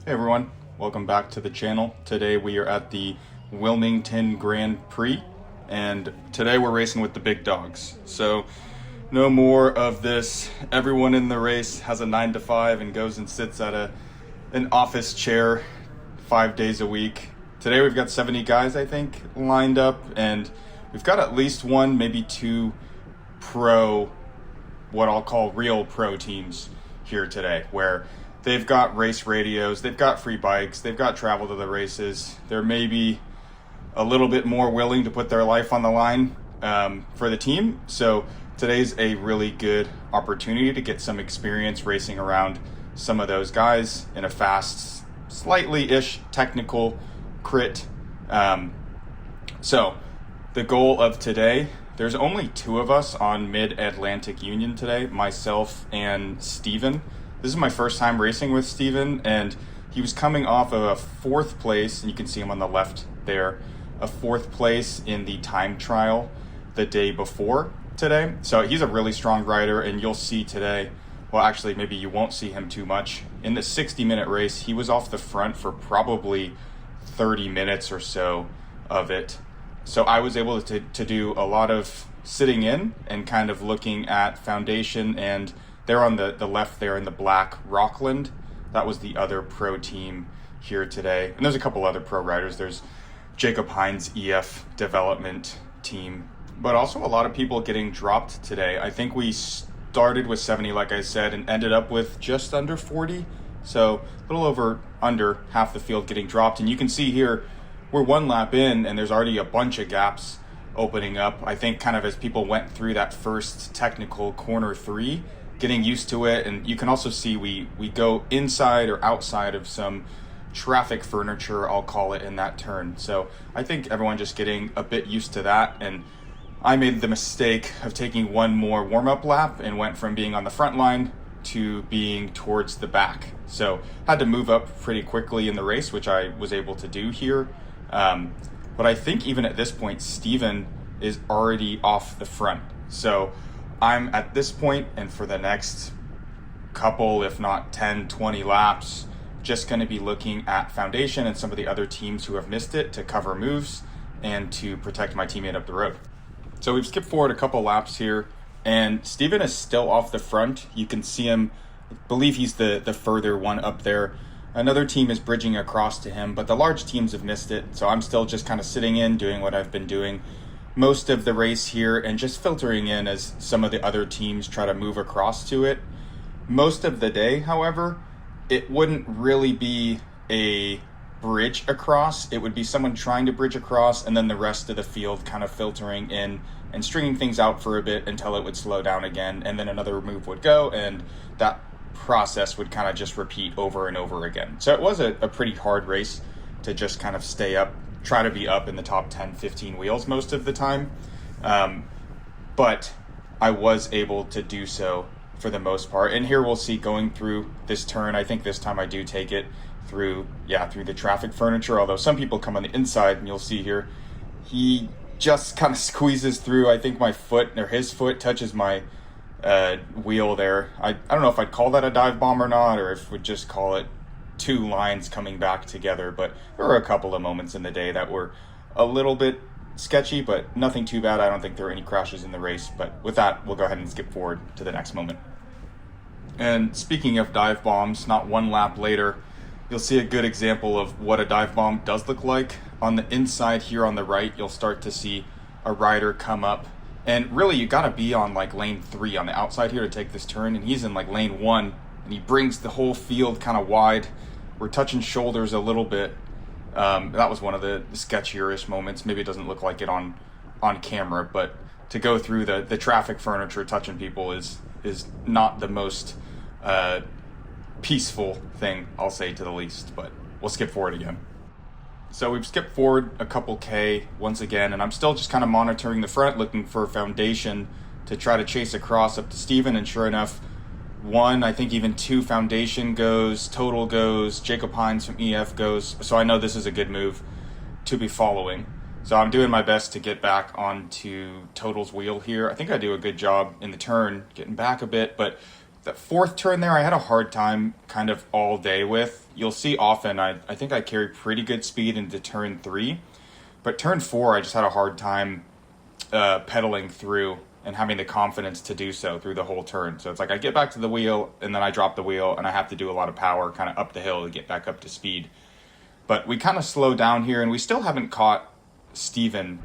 Hey everyone, welcome back to the channel. Today we are at the Wilmington Grand Prix, and today we're racing with the big dogs. So no more of this, everyone in the race has a 9 to 5 and goes and sits at an office chair 5 days a week. Today we've got 70 guys, I think, lined up, and we've got at least one, maybe two pro, what I'll call real pro teams here today, where they've got race radios, they've got free bikes, they've got travel to the races. They're maybe a little bit more willing to put their life on the line for the team. So today's a really good opportunity to get some experience racing around some of those guys in a fast, slightly-ish technical crit. So the goal of today, there's only two of us on Mid-Atlantic Union today, myself and Steven. This is my first time racing with Steven, and he was coming off of a fourth place, and you can see him on the left there, a fourth place in the time trial the day before today. So he's a really strong rider, and you'll see today, well actually maybe you won't see him too much. In the 60-minute race, he was off the front for probably 30 minutes or so of it. So I was able to do a lot of sitting in and kind of looking at foundation, and they're on the left there in the black, Rockland. That was the other pro team here today. And there's a couple other pro riders. There's Jacob Hines' EF development team, but also a lot of people getting dropped today. I think we started with 70, like I said, and ended up with just under 40. So a little under half the field getting dropped. And you can see here, we're one lap in and there's already a bunch of gaps opening up. I think kind of as people went through that first technical corner 3, getting used to it. And you can also see we go inside or outside of some traffic furniture, I'll call it, in that turn. So I think everyone just getting a bit used to that. And I made the mistake of taking one more warm-up lap and went from being on the front line to being towards the back. So had to move up pretty quickly in the race, which I was able to do here. But I think even at this point, Steven is already off the front. So I'm at this point, and for the next couple, if not 10, 20 laps, just going to be looking at foundation and some of the other teams who have missed it to cover moves and to protect my teammate up the road. So we've skipped forward a couple laps here, and Steven is still off the front. You can see him, I believe he's the further one up there. Another team is bridging across to him, but the large teams have missed it. So I'm still just kind of sitting in, doing what I've been doing most of the race here and just filtering in as some of the other teams try to move across to it. Most of the day, however, it wouldn't really be a bridge across. It would be someone trying to bridge across and then the rest of the field kind of filtering in and stringing things out for a bit until it would slow down again, and then another move would go, and that process would kind of just repeat over and over again. So it was a pretty hard race to just kind of stay up, try to be up in the top 10, 15 wheels most of the time. But I was able to do so for the most part. And here we'll see going through this turn, I think this time I do take it through the traffic furniture, although some people come on the inside, and you'll see here, he just kind of squeezes through. I think my foot, or his foot, touches my wheel there. I don't know if I'd call that a dive bomb or not, or if we'd just call it two lines coming back together. But there were a couple of moments in the day that were a little bit sketchy, but nothing too bad. I don't think there were any crashes in the race. But with that, we'll go ahead and skip forward to the next moment. And speaking of dive bombs, not one lap later, you'll see a good example of what a dive bomb does look like. On the inside here on the right, you'll start to see a rider come up. And really, you gotta be on like lane 3 on the outside here to take this turn. And he's in like lane 1, and he brings the whole field kind of wide. We're touching shoulders a little bit. That was one of the sketchier-ish moments. Maybe it doesn't look like it on camera, but to go through the traffic furniture touching people is not the most peaceful thing, I'll say, to the least. But we'll skip forward again. So we've skipped forward a couple K once again, and I'm still just kind of monitoring the front, looking for foundation to try to chase across up to Steven, and sure enough, one, I think even two foundation goes, total goes, Jacob Hines from EF goes, so I know this is a good move to be following. So I'm doing my best to get back onto total's wheel here. I think I do a good job in the turn, getting back a bit, but The fourth turn there, I had a hard time kind of all day with. You'll see often, I think I carry pretty good speed into turn 3. But turn 4, I just had a hard time pedaling through and having the confidence to do so through the whole turn. So it's like I get back to the wheel, and then I drop the wheel, and I have to do a lot of power kind of up the hill to get back up to speed. But we kind of slow down here, and we still haven't caught Steven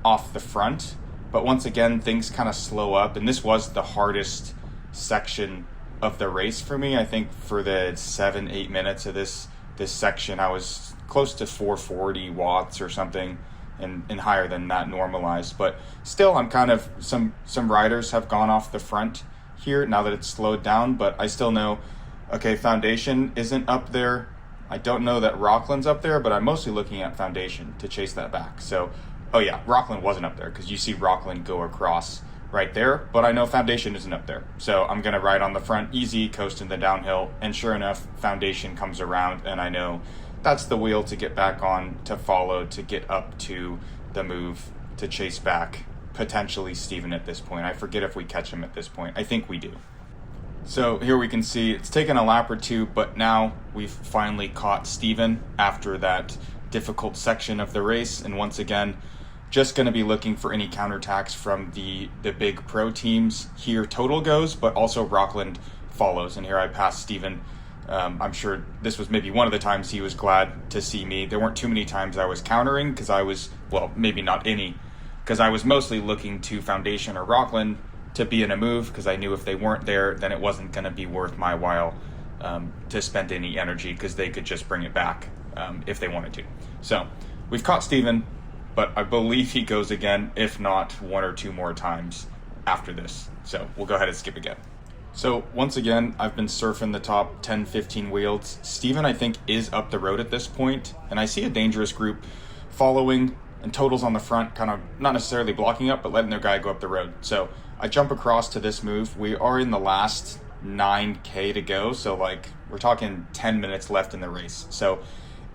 off the front. But once again, things kind of slow up, and this was the hardest section of the race for me. I think for the 7-8 minutes of this section, I was close to 440 watts or something, and higher than that normalized. But still, I'm kind of, some riders have gone off the front here now that it's slowed down, but I still know, okay, Foundation isn't up there. I don't know that Rockland's up there, but I'm mostly looking at Foundation to chase that back. So, oh yeah, Rockland wasn't up there because you see Rockland go across right there, but I know Foundation isn't up there. So I'm going to ride on the front easy, coast in the downhill, and sure enough, Foundation comes around, and I know that's the wheel to get back on, to follow, to get up to the move, to chase back, potentially Steven at this point. I forget if we catch him at this point. I think we do. So here we can see it's taken a lap or two, but now we've finally caught Steven after that difficult section of the race, and once again, just going to be looking for any counterattacks from the big pro teams. Here total goes, but also Rockland follows, and here I passed Steven. I'm sure this was maybe one of the times he was glad to see me. There weren't too many times I was countering because I was, well, maybe not any, because I was mostly looking to Foundation or Rockland to be in a move, because I knew if they weren't there, then it wasn't going to be worth my while to spend any energy, because they could just bring it back if they wanted to. So we've caught Steven, but I believe he goes again, if not one or two more times after this. So we'll go ahead and skip again. So once again, I've been surfing the top 10-15 wheels. Steven, I think, is up the road at this point, and I see a dangerous group following, and Total's on the front, kind of not necessarily blocking up, but letting their guy go up the road. So I jump across to this move. We are in the last 9K to go, so like we're talking 10 minutes left in the race. So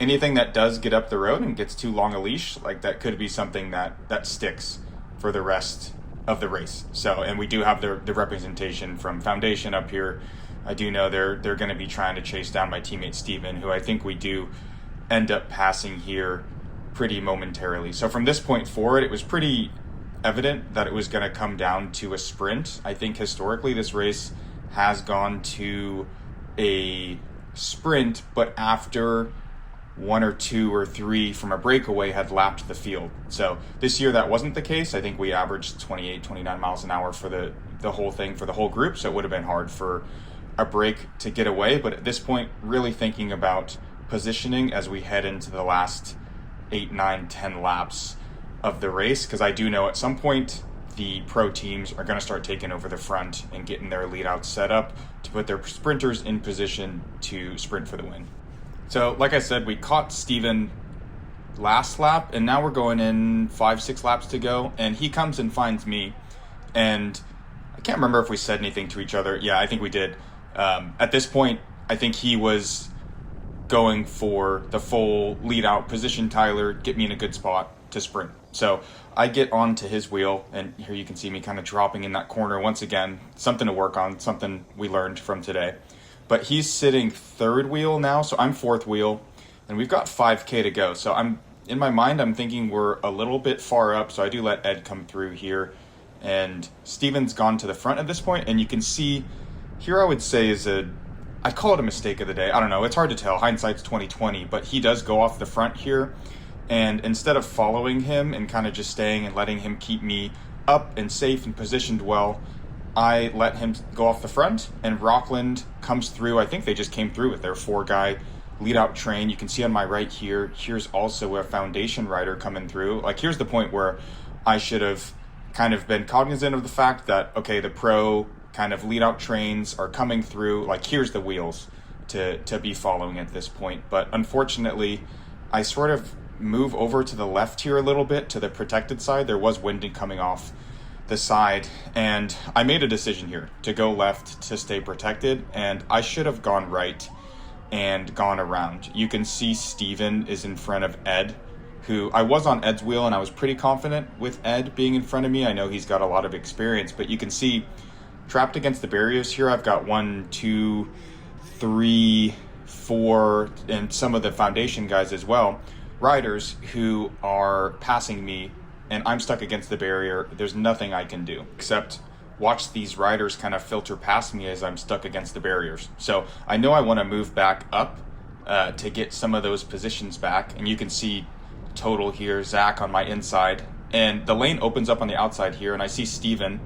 anything that does get up the road and gets too long a leash, like that could be something that sticks for the rest of the race. So, and we do have the representation from Foundation up here. I do know they're going to be trying to chase down my teammate Steven, who I think we do end up passing here pretty momentarily. So from this point forward, it was pretty evident that it was going to come down to a sprint. I think historically this race has gone to a sprint, but after one or two or three from a breakaway had lapped the field. So this year that wasn't the case. I think we averaged 28, 29 miles an hour for the whole thing, for the whole group. So it would have been hard for a break to get away. But at this point, really thinking about positioning as we head into the last 8, 9, 10 laps of the race, because I do know at some point the pro teams are going to start taking over the front and getting their lead out set up to put their sprinters in position to sprint for the win. So like I said, we caught Steven last lap, and now we're going in 5-6 laps to go, and he comes and finds me, and I can't remember if we said anything to each other. Yeah, I think we did. At this point, I think he was going for the full lead out position, Tyler, get me in a good spot to sprint. So I get onto his wheel, and here you can see me kind of dropping in that corner once again, something to work on, something we learned from today. But he's sitting third wheel now, so I'm fourth wheel, and we've got 5K to go. So in my mind, I'm thinking we're a little bit far up, so I do let Ed come through here, and Steven's gone to the front at this point, and you can see here I would say I'd call it a mistake of the day. I don't know, it's hard to tell, hindsight's 20/20, but he does go off the front here, and instead of following him and kind of just staying and letting him keep me up and safe and positioned well, I let him go off the front, and Rockland comes through. I think they just came through with their 4-guy lead-out train. You can see on my right here, here's also a Foundation rider coming through. Like, here's the point where I should have kind of been cognizant of the fact that, okay, the pro kind of lead-out trains are coming through. Like, here's the wheels to be following at this point. But unfortunately, I sort of move over to the left here a little bit, to the protected side. There was wind coming off the side, and I made a decision here to go left to stay protected, and I should have gone right and gone around. You can see Steven is in front of Ed, who I was on Ed's wheel, and I was pretty confident with Ed being in front of me. I know he's got a lot of experience, but you can see trapped against the barriers here. I've got 1, 2, 3, 4, and some of the foundation guys as well, riders who are passing me, and I'm stuck against the barrier. There's nothing I can do except watch these riders kind of filter past me as I'm stuck against the barriers. So I know I want to move back up to get some of those positions back. And you can see total here, Zach on my inside, and the lane opens up on the outside here, and I see Steven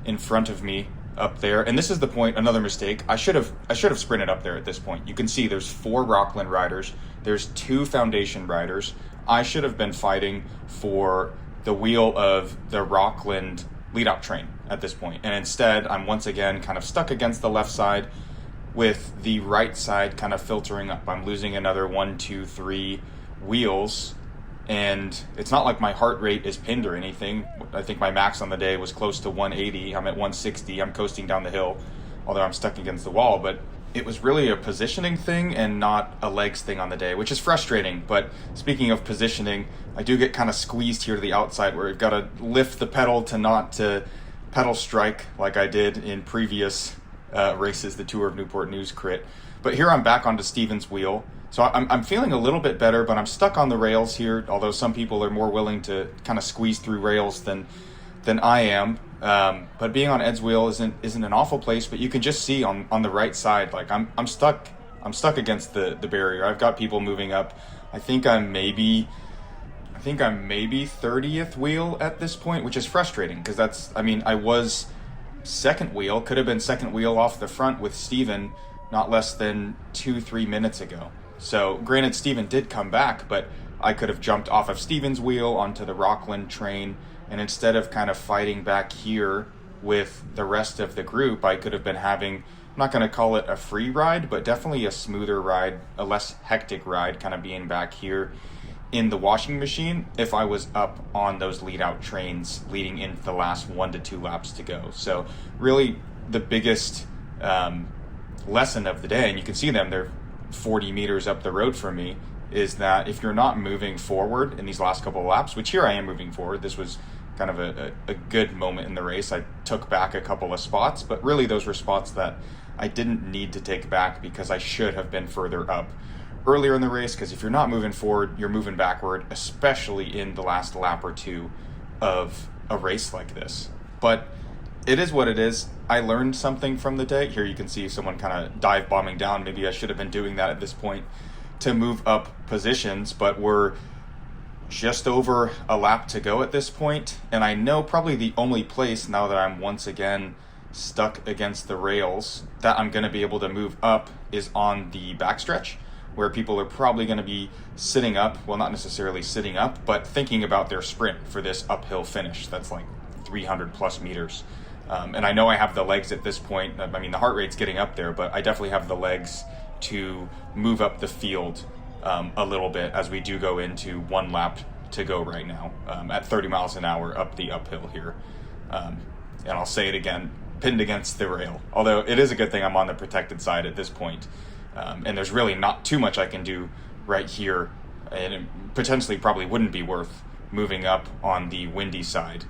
in front of me up there. And this is the point, another mistake. I should have sprinted up there at this point. You can see there's 4 Rockland riders. There's 2 foundation riders. I should have been fighting for the wheel of the Rockland lead out train at this point. And instead, I'm once again kind of stuck against the left side with the right side kind of filtering up. I'm losing another 1, 2, 3 wheels. And it's not like my heart rate is pinned or anything. I think my max on the day was close to 180. I'm at 160. I'm coasting down the hill, although I'm stuck against the wall. But it was really a positioning thing and not a legs thing on the day, which is frustrating. But speaking of positioning, I do get kind of squeezed here to the outside where I've got to lift the pedal to not to pedal strike like I did in previous races, the Tour of Newport News crit. But here I'm back onto Steven's wheel. So I'm feeling a little bit better, but I'm stuck on the rails here, although some people are more willing to kind of squeeze through rails than I am. But being on Ed's wheel isn't an awful place, but you can just see on the right side, like I'm stuck against the barrier. I've got people moving up. I think I'm maybe 30th wheel at this point, which is frustrating because I was second wheel, could have been second wheel off the front with Steven not less than 2-3 minutes ago. So granted, Steven did come back, but I could have jumped off of Steven's wheel onto the Rockland train, and instead of kind of fighting back here with the rest of the group, I could have been having, I'm not going to call it a free ride, but definitely a smoother ride, a less hectic ride, kind of being back here in the washing machine if I was up on those lead out trains leading into the last 1 to 2 laps to go. So really the biggest lesson of the day, and you can see them, they're 40 meters up the road from me, is that if you're not moving forward in these last couple of laps, which here I am moving forward, this was kind of a good moment in the race. I took back a couple of spots, but really those were spots that I didn't need to take back because I should have been further up earlier in the race, because if you're not moving forward, you're moving backward, especially in the last lap or two of a race like this. But it is what it is. I learned something from the day. Here you can see someone kind of dive bombing down. Maybe I should have been doing that at this point to move up positions, but we're just over a lap to go at this point. And I know probably the only place now that I'm once again stuck against the rails that I'm going to be able to move up is on the backstretch, where people are probably going to be sitting up, well, not necessarily sitting up, but thinking about their sprint for this uphill finish. That's like 300 plus meters. And I know I have the legs at this point. I mean, the heart rate's getting up there, but I definitely have the legs to move up the field a little bit as we do go into 1 lap to go right now at 30 miles an hour up the uphill here. And I'll say it again, pinned against the rail. Although it is a good thing I'm on the protected side at this point. And there's really not too much I can do right here. And it potentially probably wouldn't be worth moving up on the windy side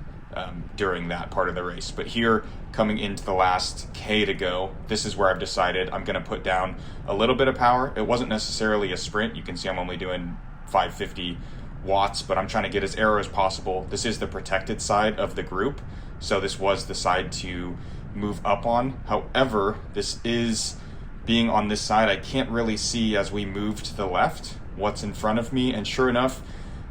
during that part of the race. But here, coming into the last K to go, this is where I've decided I'm going to put down a little bit of power. It wasn't necessarily a sprint. You can see I'm only doing 550 watts, but I'm trying to get as aero as possible. This is the protected side of the group, so this was the side to move up on. However, this is being on this side, I can't really see as we move to the left what's in front of me, and sure enough,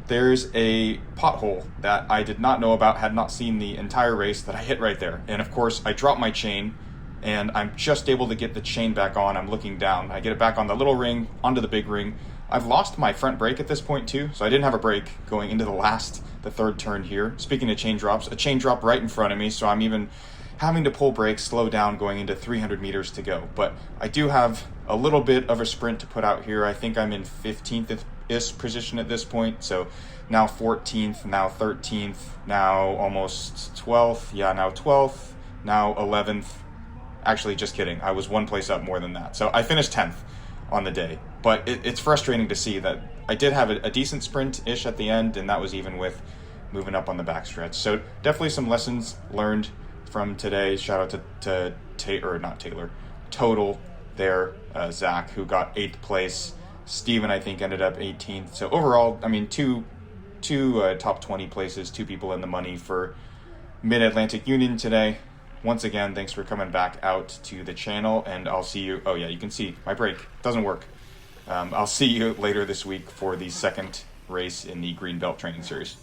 there's a pothole that I did not know about, had not seen the entire race, that I hit right there. And of course, I dropped my chain, and I'm just able to get the chain back on. I'm looking down. I get it back on the little ring, onto the big ring. I've lost my front brake at this point too, so I didn't have a brake going into the third turn here. Speaking of chain drops, a chain drop right in front of me, so I'm even having to pull brakes, slow down going into 300 meters to go. But I do have a little bit of a sprint to put out here. I think I'm in 15th-ish position at this point, so now 14th, now 13th, now almost 12th, now 12th, now 11th. Actually, just kidding, I was 1 place up more than that. So I finished 10th on the day, but it's frustrating to see that I did have a decent sprint-ish at the end, and that was even with moving up on the backstretch. So definitely some lessons learned from today. Shout out to Total there, Zach, who got 8th place. Steven, I think, ended up 18th. So overall, I mean, two top 20 places, 2 people in the money for Mid-Atlantic Union today. Once again, thanks for coming back out to the channel, and I'll see you. Oh yeah, you can see my brake doesn't work. I'll see you later this week for the second race in the Green Belt Training Series.